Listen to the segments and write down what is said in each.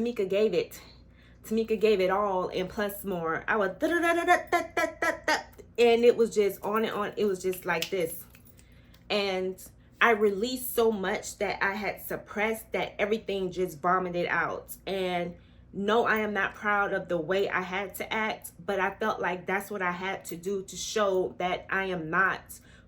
Tamika gave it. Tamika gave it all and plus more. I was and it was just on and on. It was just like this. And I released so much that I had suppressed that everything just vomited out. And no, I am not proud of the way I had to act, but I felt like that's what I had to do to show that I am not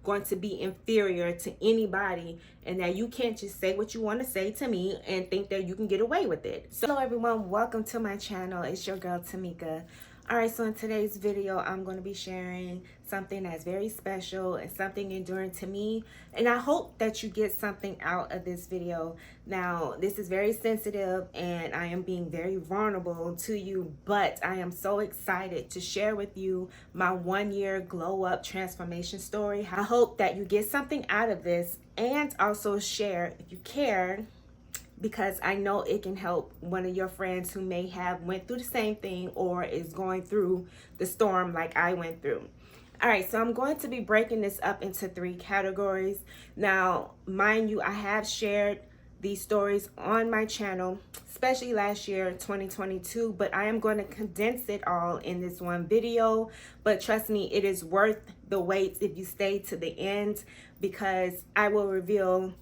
going to be inferior to anybody, and that you can't just say what you want to say to me and think that you can get away with it. So hello everyone, welcome to my channel. It's your girl Tamika. Alright, so in today's video, I'm going to be sharing something that's very special and something enduring to me. And I hope that you get something out of this video. Now, this is very sensitive and I am being very vulnerable to you, but I am so excited to share with you my 1-year glow up transformation story. I hope that you get something out of this and also share if you care, because I know it can help one of your friends who may have went through the same thing or is going through the storm like I went through. All right, so I'm going to be breaking this up into 3 categories. Now, mind you, I have shared these stories on my channel, especially last year, 2022, but I am going to condense it all in this one video. But trust me, it is worth the wait if you stay to the end, because I will reveal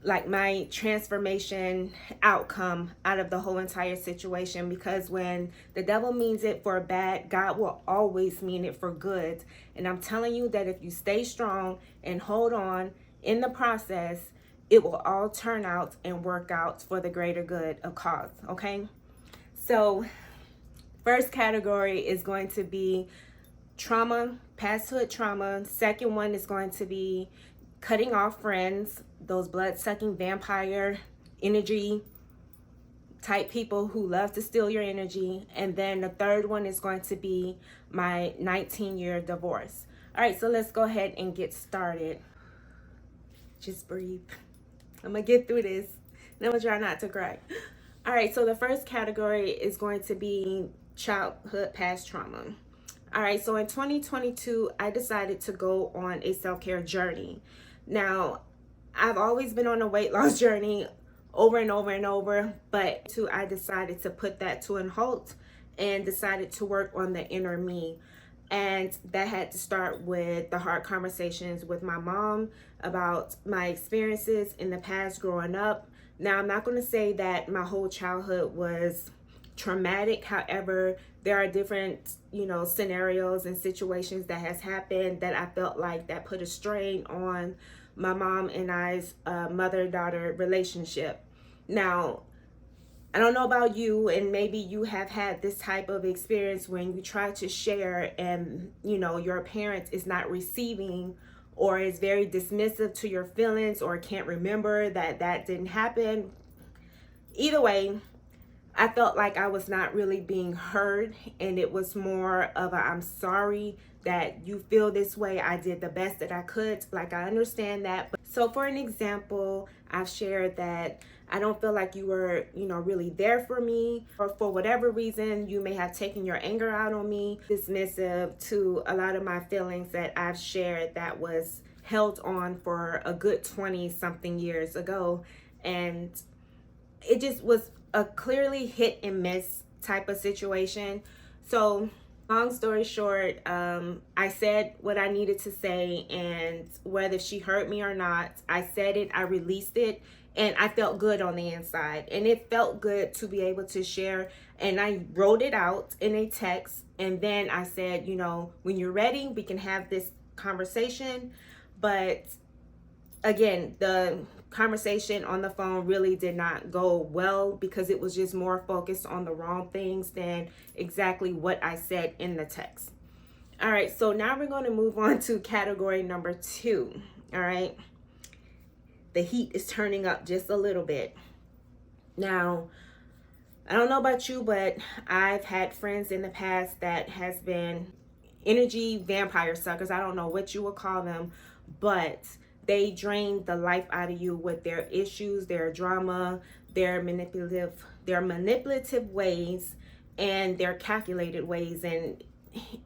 like my transformation outcome out of the whole entire situation. Because when the devil means it for bad, God will always mean it for good. And I'm telling you that if you stay strong and hold on in the process, it will all turn out and work out for the greater good of cause. Okay, so first category is going to be trauma, pasthood trauma. Second one is going to be cutting off friends, those blood-sucking vampire energy type people who love to steal your energy. And then the third one is going to be my 19-year divorce. All right, so let's go ahead and get started. Just breathe. I'm gonna get through this. And I'm gonna try not to cry. All right, so the first category is going to be childhood past trauma. All right, so in 2022, I decided to go on a self-care journey. Now, I've always been on a weight loss journey over and over and over, but I decided to put that to a halt and decided to work on the inner me. And that had to start with the hard conversations with my mom about my experiences in the past growing up. Now, I'm not going to say that my whole childhood was traumatic. However, there are different, scenarios and situations that has happened that I felt like that put a strain on my mom and I's mother-daughter relationship. Now, I don't know about you, and maybe you have had this type of experience when you try to share and, your parent is not receiving or is very dismissive to your feelings or can't remember that didn't happen. Either way, I felt like I was not really being heard, and it was more of a, I'm sorry that you feel this way. I did the best that I could. Like, I understand that. But so for an example, I've shared that I don't feel like you were, really there for me, or for whatever reason, you may have taken your anger out on me, dismissive to a lot of my feelings that I've shared that was held on for a good 20 something years ago. And it just was a clearly hit and miss type of situation. So long story short, I said what I needed to say, and whether she heard me or not, I said it, I released it, and I felt good on the inside. And it felt good to be able to share. And I wrote it out in a text, and then I said, when you're ready, we can have this conversation. But again, the conversation on the phone really did not go well, because it was just more focused on the wrong things than exactly what I said in the text. All right, so now we're going to move on to category number 2. All right, the heat is turning up just a little bit. Now, I don't know about you, but I've had friends in the past that has been energy vampire suckers. I don't know what you would call them, but they drain the life out of you with their issues, their drama, their manipulative ways, and their calculated ways. And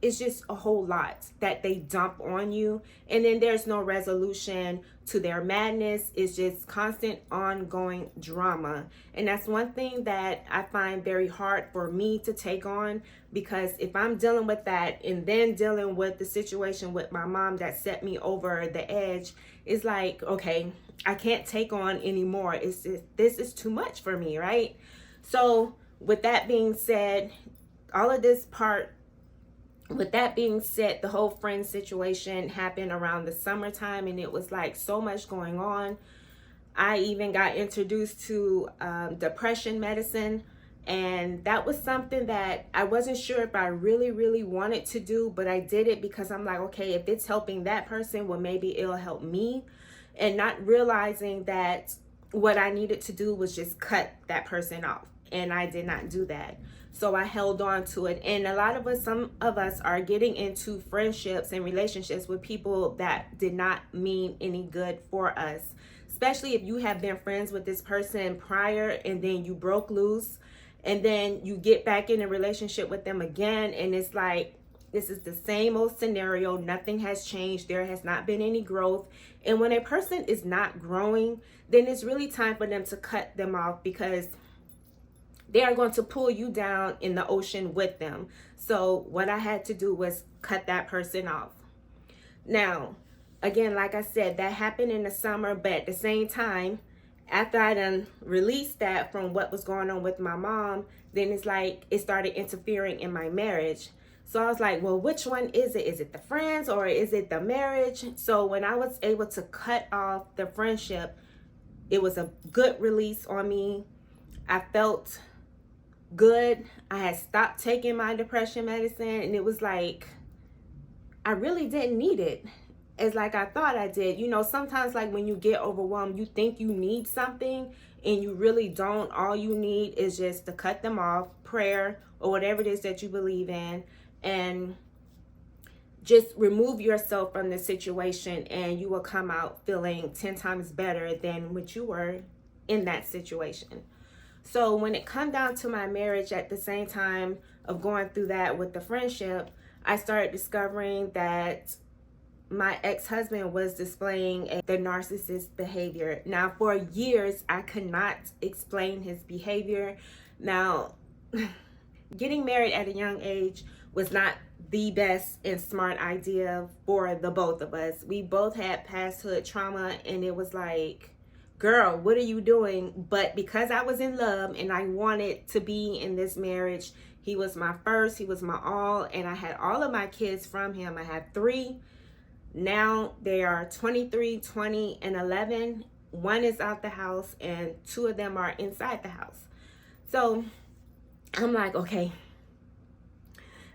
it's just a whole lot that they dump on you, and then there's no resolution to their madness. It's just constant ongoing drama, and that's one thing that I find very hard for me to take on, because if I'm dealing with that and then dealing with the situation with my mom that set me over the edge, it's like, okay, I can't take on anymore. It's just, this is too much for me, right? So with that being said, all of this part with that being said, the whole friend situation happened around the summertime, and it was like so much going on. I even got introduced to depression medicine, and that was something that I wasn't sure if I really wanted to do, but I did it because I'm like, okay, if it's helping that person, well, maybe it'll help me, and not realizing that what I needed to do was just cut that person off, and I did not do that. So I held on to it. And a lot of us, some of us are getting into friendships and relationships with people that did not mean any good for us. Especially if you have been friends with this person prior and then you broke loose and then you get back in a relationship with them again. And it's like, this is the same old scenario. Nothing has changed. There has not been any growth. And when a person is not growing, then it's really time for them to cut them off, because they are going to pull you down in the ocean with them. So what I had to do was cut that person off. Now, again, like I said, that happened in the summer, but at the same time, after I done released that from what was going on with my mom, then it's like it started interfering in my marriage. So I was like, well, which one is it? Is it the friends or is it the marriage? So when I was able to cut off the friendship, it was a good release on me. I felt good. I had stopped taking my depression medicine, and it was like I really didn't need it as like I thought I did. You know, sometimes like when you get overwhelmed, you think you need something and you really don't. All you need is just to cut them off, prayer or whatever it is that you believe in, and just remove yourself from the situation, and you will come out feeling 10 times better than what you were in that situation. So when it come down to my marriage, at the same time of going through that with the friendship, I started discovering that my ex-husband was displaying the narcissist behavior. Now, for years, I could not explain his behavior. Now, getting married at a young age was not the best and smart idea for the both of us. We both had pasthood trauma, and it was like, girl, what are you doing? But because I was in love and I wanted to be in this marriage, he was my first, he was my all, and I had all of my kids from him. I had 3. Now they are 23, 20, and 11. 1 is out the house and 2 of them are inside the house. So I'm like, okay.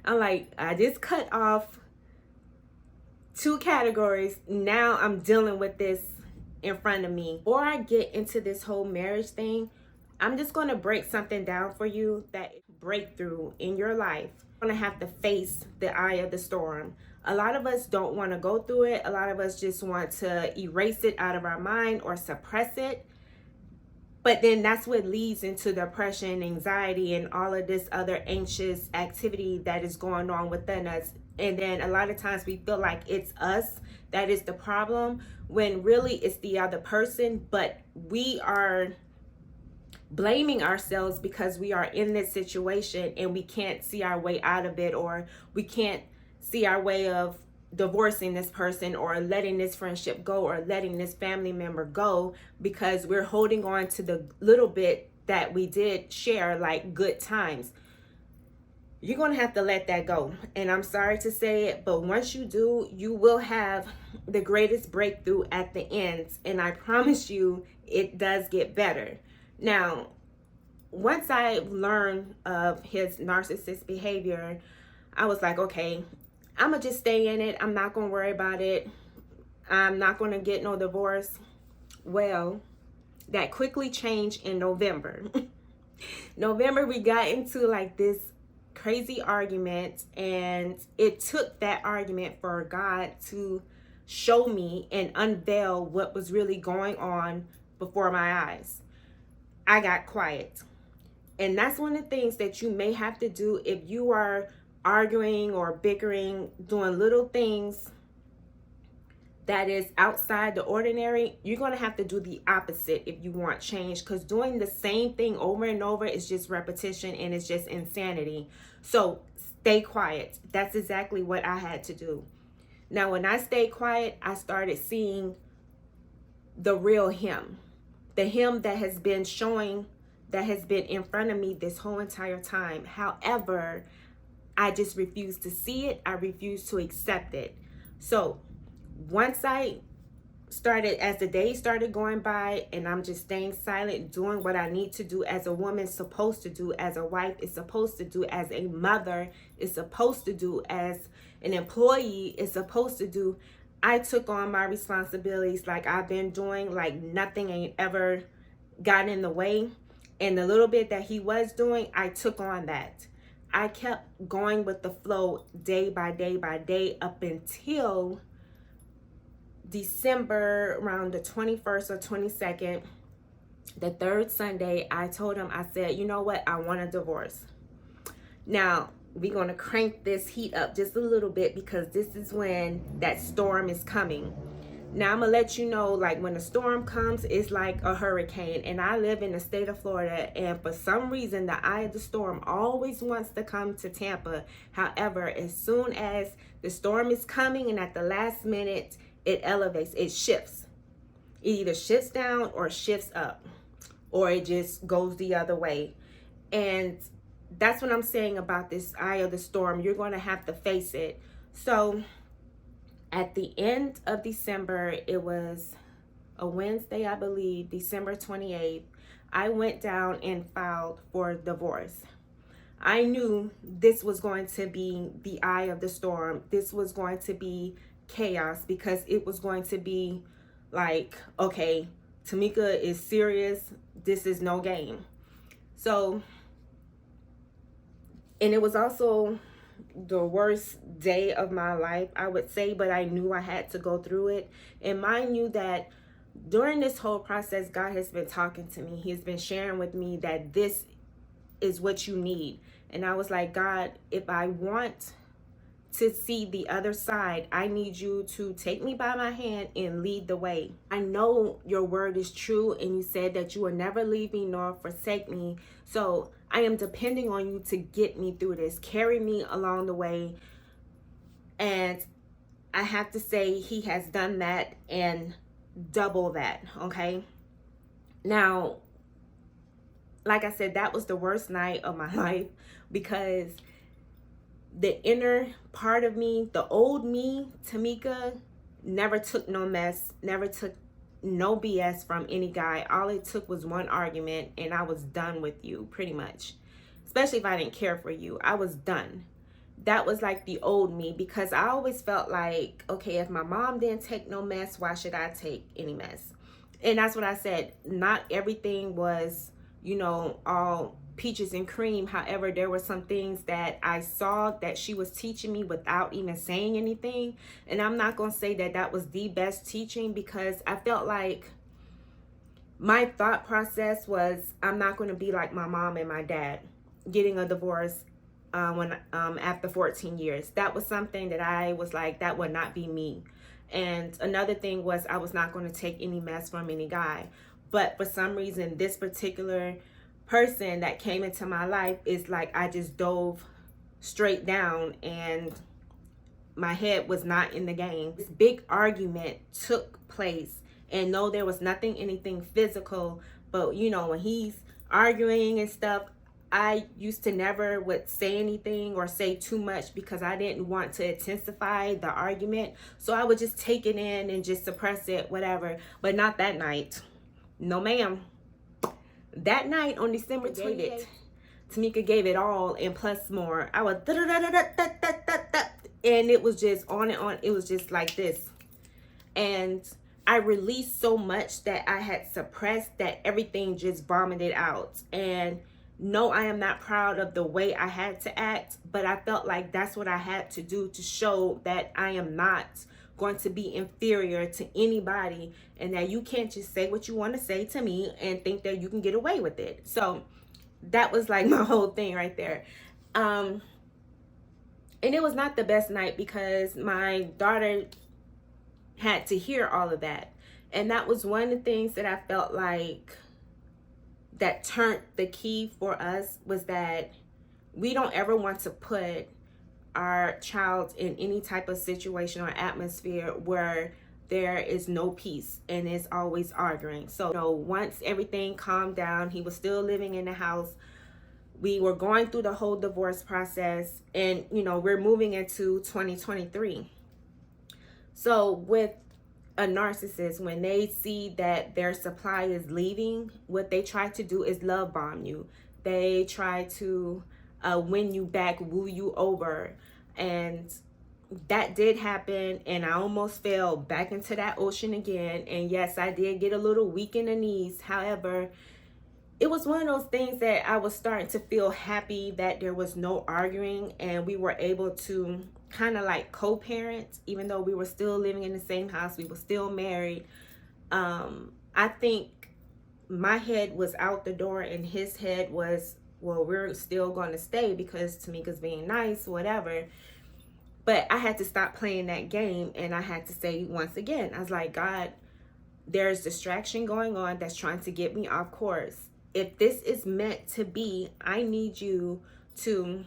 I just cut off 2 categories. Now I'm dealing with this in front of me. Before I get into this whole marriage thing, I'm just going to break something down for you that breakthrough in your life. You're going to have to face the eye of the storm. A lot of us don't want to go through it. A lot of us just want to erase it out of our mind or suppress it. But then that's what leads into depression, anxiety, and all of this other anxious activity that is going on within us. And then a lot of times we feel like it's us that is the problem, when really it's the other person. But we are blaming ourselves because we are in this situation and we can't see our way out of it, or we can't see our way of divorcing this person or letting this friendship go or letting this family member go, because we're holding on to the little bit that we did share, like good times. You're going to have to let that go. And I'm sorry to say it, but once you do, you will have the greatest breakthrough at the end. And I promise you, it does get better. Now, once I learned of his narcissist behavior, I was like, okay, I'm going to just stay in it. I'm not going to worry about it. I'm not going to get no divorce. Well, that quickly changed in November. November, we got into like this crazy argument, and it took that argument for God to show me and unveil what was really going on before my eyes. I got quiet. And that's one of the things that you may have to do if you are arguing or bickering, doing little things that is outside the ordinary, you're going to have to do the opposite if you want change, because doing the same thing over and over is just repetition and it's just insanity. So stay quiet. That's exactly what I had to do. Now, when I stayed quiet, I started seeing the real him, the him that has been showing, that has been in front of me this whole entire time. However, I just refuse to see it. I refuse to accept it. So once I started, as the days started going by, and I'm just staying silent, doing what I need to do as a woman's supposed to do, as a wife is supposed to do, as a mother is supposed to do, as an employee is supposed to do, I took on my responsibilities like I've been doing, like nothing ain't ever got in the way. And the little bit that he was doing, I took on that. I kept going with the flow day by day by day up until December, around the 21st or 22nd, the third Sunday. I told him, I said, you know what? I want a divorce. Now, we're going to crank this heat up just a little bit, because this is when that storm is coming. Now, I'm going to let you know, like, when the storm comes, it's like a hurricane. And I live in the state of Florida, and for some reason, the eye of the storm always wants to come to Tampa. However, as soon as the storm is coming and at the last minute, it elevates, it shifts. It either shifts down or shifts up, or it just goes the other way. And that's what I'm saying about this eye of the storm. You're going to have to face it. So at the end of December, it was a Wednesday, I believe, December 28th, I went down and filed for divorce. I knew this was going to be the eye of the storm. This was going to be chaos, because it was going to be like, okay, Tamika is serious. This is no game. So, and it was also the worst day of my life, I would say, but I knew I had to go through it. And mind you that during this whole process, God has been talking to me. He's been sharing with me that this is what you need. And I was like, God, if I want to see the other side, I need you to take me by my hand and lead the way. I know your word is true, and you said that you will never leave me nor forsake me. So I am depending on you to get me through this, carry me along the way. And I have to say, he has done that and double that, okay? Now, like I said, that was the worst night of my life, because the inner part of me, the old me, Tamika, never took no mess, never took no BS from any guy. All it took was one argument, and I was done with you, pretty much. Especially if I didn't care for you, I was done. That was like the old me, because I always felt like, okay, if my mom didn't take no mess, why should I take any mess? And that's what I said. Not everything was, you know, all peaches and cream. However, there were some things that I saw that she was teaching me without even saying anything. And I'm not going to say that that was the best teaching, because I felt like my thought process was, I'm not going to be like my mom and my dad, getting a divorce when after 14 years. That was something that I was like, that would not be me. And another thing was, I was not going to take any mess from any guy. But for some reason, this particular person that came into my life is like, I just dove straight down, and my head was not in the game. This big argument took place, and no, there was anything physical, but you know, when he's arguing and stuff, I used to never would say anything or say too much, because I didn't want to intensify the argument. So I would just take it in and just suppress it, whatever. But not that night. No, ma'am. That night on December 28th, Tamika gave it all and plus more. I was and it was just on and on. It was just like this. And I released so much that I had suppressed, that everything just vomited out. And no, I am not proud of the way I had to act, but I felt like that's what I had to do to show that I am not going to be inferior to anybody, and that you can't just say what you want to say to me and think that you can get away with it. So that was like my whole thing right there. And it was not the best night because my daughter had to hear all of that. And that was one of the things that I felt like that turned the key for us, was that we don't ever want to put our child in any type of situation or atmosphere where there is no peace and it's always arguing. So, once everything calmed down, he was still living in the house. We were going through the whole divorce process, and we're moving into 2023. So with a narcissist, when they see that their supply is leaving, what they try to do is love bomb you. They try to win you back, woo you over. And that did happen, and I almost fell back into that ocean again. And yes, I did get a little weak in the knees. However, it was one of those things that I was starting to feel happy that there was no arguing, and we were able to kind of like co-parent, even though we were still living in the same house, we were still married. I think my head was out the door and his head was, well, we're still going to stay because Tamika's being nice, whatever. But I had to stop playing that game, and I had to say once again, I was like, God, there's distraction going on that's trying to get me off course. If this is meant to be, I need you to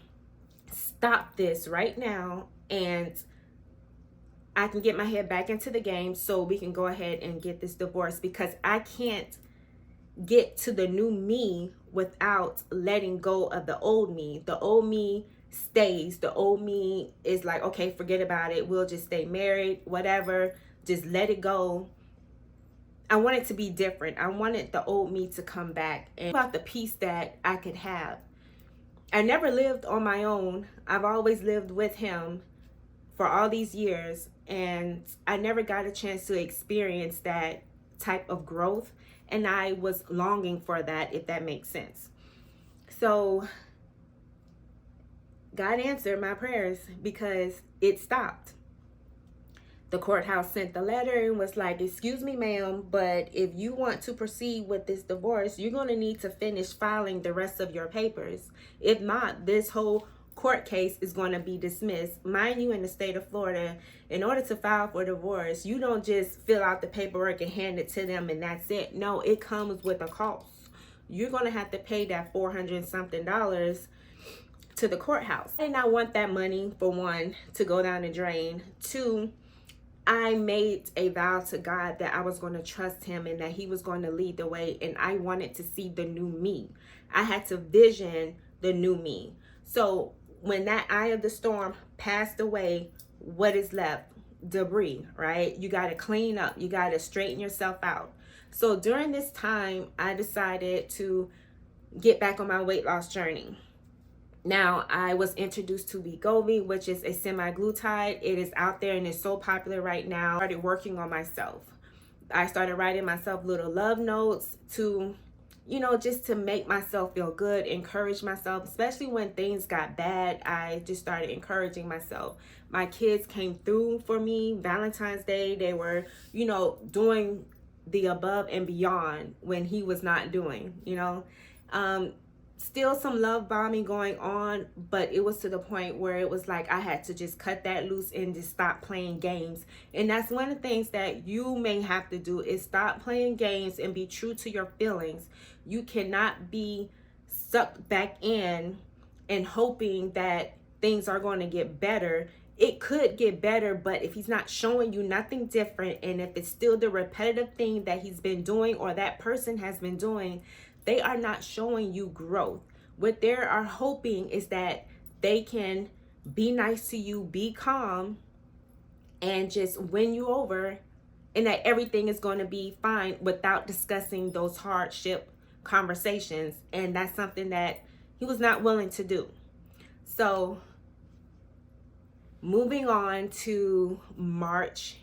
stop this right now, and I can get my head back into the game so we can go ahead and get this divorce, because I can't get to the new me without letting go of the old me. The old me stays. The old me is like, okay, forget about it. We'll just stay married, whatever. Just let it go. I want it to be different. I wanted the old me to come back, and about the peace that I could have. I never lived on my own. I've always lived with him for all these years, and I never got a chance to experience that type of growth, and I was longing for that, if that makes sense. So God answered my prayers because it stopped. The courthouse sent the letter and was like, excuse me, ma'am, but if you want to proceed with this divorce, you're going to need to finish filing the rest of your papers. If not, this whole court case is going to be dismissed. Mind you, in the state of Florida, in order to file for divorce, you don't just fill out the paperwork and hand it to them and that's it. No, it comes with a cost. You're going to have to pay that $400 something to the courthouse. And I want that money, for one, to go down the drain. Two, I made a vow to God that I was going to trust him and that he was going to lead the way, and I wanted to see the new me. I had to vision the new me. So when that eye of the storm passed away, what is left? Debris, right? You got to clean up. You got to straighten yourself out. So during this time, I decided to get back on my weight loss journey. Now, I was introduced to Wegovy, which is a semi-glutide. It is out there and it's so popular right now. I started working on myself. I started writing myself little love notes to, just to make myself feel good, encourage myself, especially when things got bad. I just started encouraging myself. My kids came through for me. Valentine's Day, they were, doing the above and beyond when he was not doing, Still some love bombing going on, but it was to the point where it was like I had to just cut that loose and just stop playing games. And that's one of the things that you may have to do, is stop playing games and be true to your feelings. You cannot be sucked back in and hoping that things are going to get better. It could get better, but if he's not showing you nothing different, and if it's still the repetitive thing that he's been doing or that person has been doing, they are not showing you growth. What they are hoping is that they can be nice to you, be calm, and just win you over, and that everything is going to be fine without discussing those hardship conversations. And that's something that he was not willing to do. So moving on to March's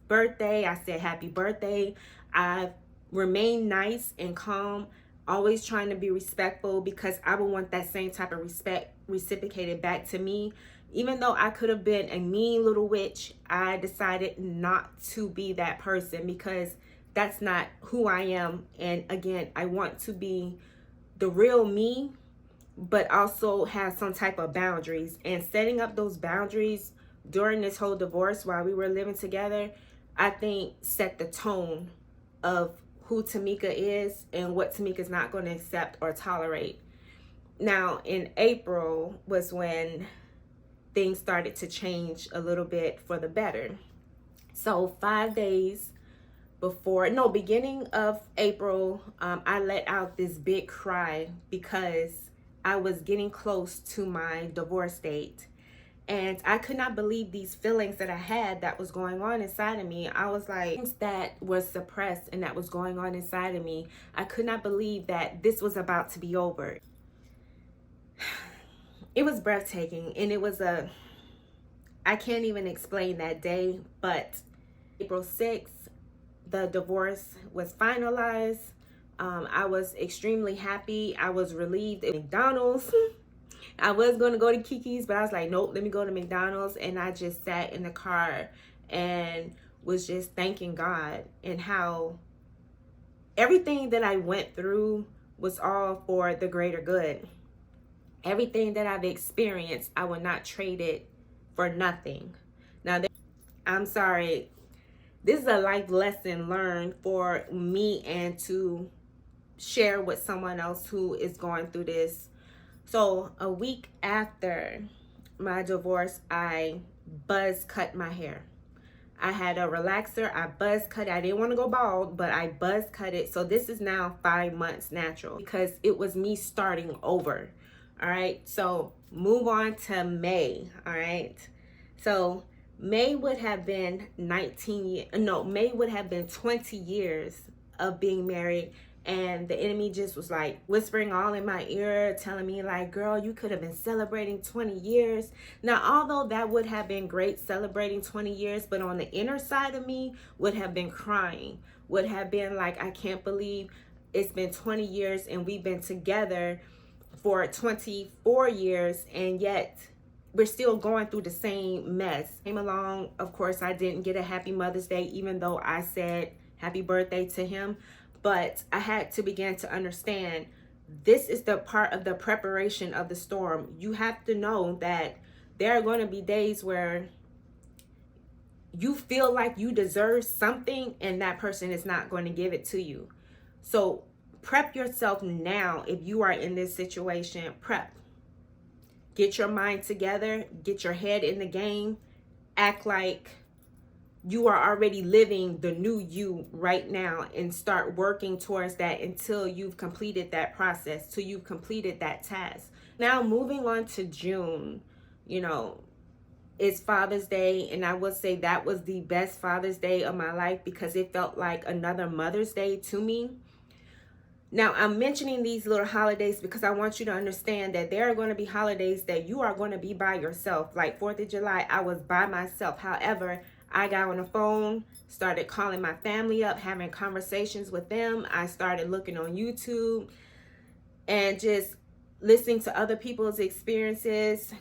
birthday, I said happy birthday. I've remained nice and calm, always trying to be respectful, because I would want that same type of respect reciprocated back to me. Even though I could have been a mean little witch, I decided not to be that person, because that's not who I am. And again, I want to be the real me, but also have some type of boundaries. And setting up those boundaries during this whole divorce while we were living together, I think set the tone of who Tamika is and what Tamika's not going to accept or tolerate. Now, in April was when things started to change a little bit for the better. So 5 days before, no, beginning of April, I let out this big cry because I was getting close to my divorce date. And I could not believe these feelings that I had that was going on inside of me. I was like, things that was suppressed and that was going on inside of me. I could not believe that this was about to be over. It was breathtaking, and it was I can't even explain that day, but April 6th, the divorce was finalized. I was extremely happy. I was relieved at McDonald's. I was going to go to Kiki's, but I was like, nope, let me go to McDonald's. And I just sat in the car and was just thanking God, and how everything that I went through was all for the greater good. Everything that I've experienced, I will not trade it for nothing. Now, I'm sorry, this is a life lesson learned for me and to share with someone else who is going through this. So a week after my divorce, I buzz cut my hair. I had a relaxer. I buzz cut it. I didn't want to go bald, but I buzz cut it. So this is now 5 months natural because it was me starting over. All right. So move on to May. All right. So May would have been 20 years of being married. And the enemy just was like whispering all in my ear, telling me like, girl, you could have been celebrating 20 years. Now, although that would have been great, celebrating 20 years, but on the inner side of me would have been crying, would have been like, I can't believe it's been 20 years and we've been together for 24 years, and yet we're still going through the same mess. Came along, of course, I didn't get a happy Mother's Day, even though I said happy birthday to him. But I had to begin to understand this is the part of the preparation of the storm. You have to know that there are going to be days where you feel like you deserve something and that person is not going to give it to you. So prep yourself now. If you are in this situation, prep. Get your mind together, get your head in the game, act like you are already living the new you right now, and start working towards that until you've completed that process, till you've completed that task. Now, moving on to June, it's Father's Day, and I would say that was the best Father's Day of my life because it felt like another Mother's Day to me. Now, I'm mentioning these little holidays because I want you to understand that there are going to be holidays that you are going to be by yourself. Like 4th of July, I was by myself. However, I got on the phone, started calling my family up, having conversations with them. I started looking on YouTube and just listening to other people's experiences.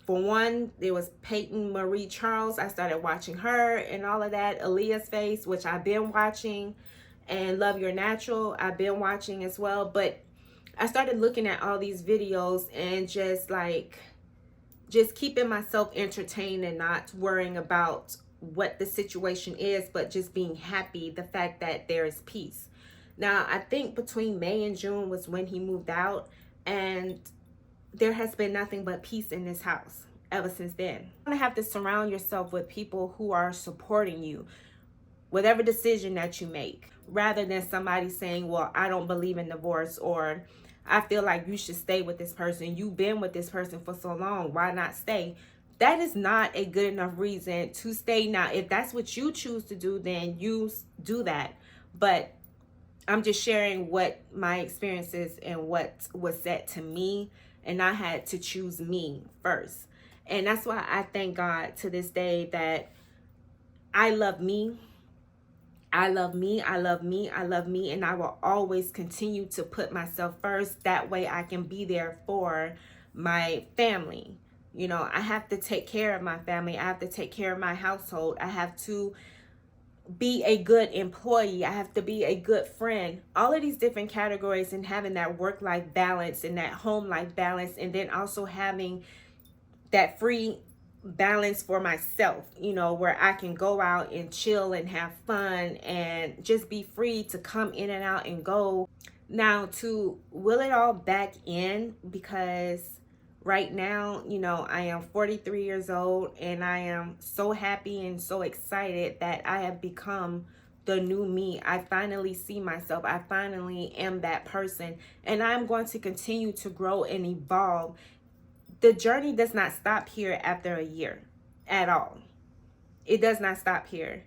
For one, there was Peyton Marie Charles. I started watching her and all of that. Aaliyah's Face, which I've been watching, and Love Your Natural, I've been watching as well. But I started looking at all these videos and just keeping myself entertained and not worrying about what the situation is, but just being happy, the fact that there is peace. Now, I think between May and June was when he moved out, and there has been nothing but peace in this house ever since then. You're gonna have to surround yourself with people who are supporting you, whatever decision that you make, rather than somebody saying, well, I don't believe in divorce, or I feel like you should stay with this person. You've been with this person for so long. Why not stay? That is not a good enough reason to stay. Now, if that's what you choose to do, then you do that. But I'm just sharing what my experiences and what was said to me. And I had to choose me first. And that's why I thank God to this day that I love me. I love me, I love me, I love me, and I will always continue to put myself first. That way I can be there for my family. I have to take care of my family. I have to take care of my household. I have to be a good employee. I have to be a good friend. All of these different categories, and having that work-life balance and that home-life balance, and then also having that free balance for myself, you know, where I can go out and chill and have fun and just be free to come in and out and go. Now, to will it all back in, because right now, you know, I am 43 years old and I am so happy and so excited that I have become the new me. I finally see myself. I finally am that person, and I'm going to continue to grow and evolve. The journey does not stop here after a year at all. It does not stop here.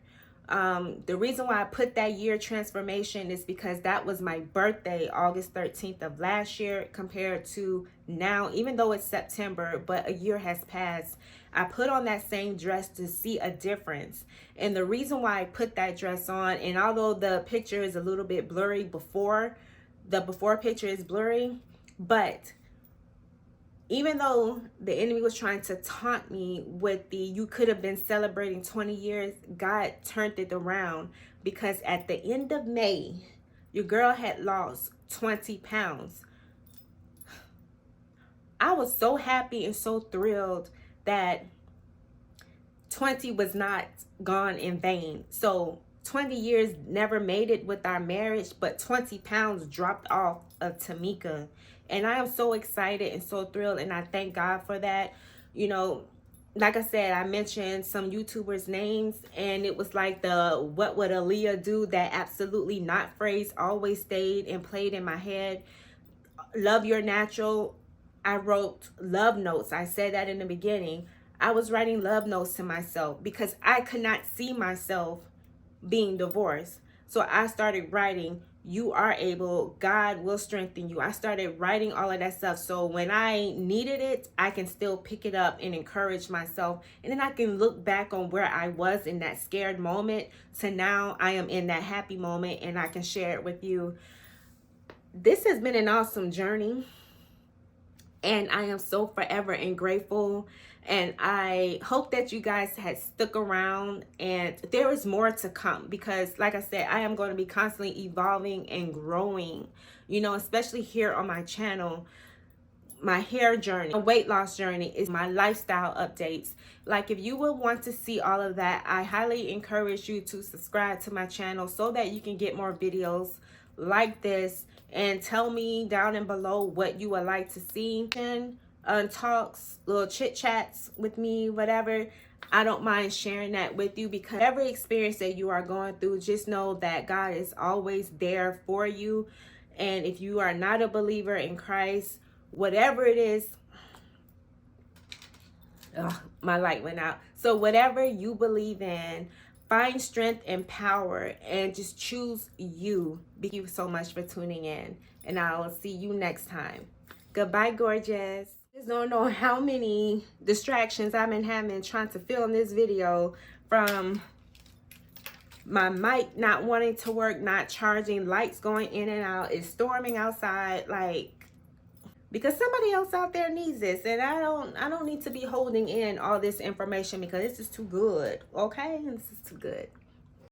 The reason why I put that year transformation is because that was my birthday, August 13th of last year, compared to now, even though it's September, but a year has passed. I put on that same dress to see a difference. And the reason why I put that dress on, and although the picture is a little bit blurry the before picture is blurry, but even though the enemy was trying to taunt me with the you could have been celebrating 20 years, God turned it around, because at the end of May, your girl had lost 20 pounds. I was so happy and so thrilled that 20 was not gone in vain. So 20 years never made it with our marriage, but 20 pounds dropped off of Tamika. And I am so excited and so thrilled, and I thank God for that. You know, like I said, I mentioned some YouTubers' names, and it was like the "what would Aaliyah do?" that absolutely not phrase always stayed and played in my head. Love your natural. I wrote love notes. I said that in the beginning. I was writing love notes to myself because I could not see myself being divorced. So I started writing, you are able, God will strengthen you. I started writing all of that stuff, so when I needed it, I can still pick it up and encourage myself. And then I can look back on where I was in that scared moment to now I am in that happy moment, and I can share it with you. This has been an awesome journey, and I am so forever and grateful. And I hope that you guys had stuck around, and there is more to come, because like I said, I am going to be constantly evolving and growing, you know, especially here on my channel. My hair journey, my weight loss journey, is my lifestyle updates. Like, if you would want to see all of that, I highly encourage you to subscribe to my channel so that you can get more videos like this, and tell me down and below what you would like to see. And talks, little chit chats with me, whatever, I don't mind sharing that with you, because every experience that you are going through, just know that God is always there for you. And if you are not a believer in Christ, whatever it is, my light went out. So whatever you believe in, find strength and power, and just choose you. Thank you so much for tuning in, and I'll see you next time. Goodbye, gorgeous. Just don't know how many distractions I've been having trying to film this video, from my mic not wanting to work, not charging, lights going in and out, it's storming outside, like, because somebody else out there needs this, and I don't need to be holding in all this information, because this is too good, okay? This is too good.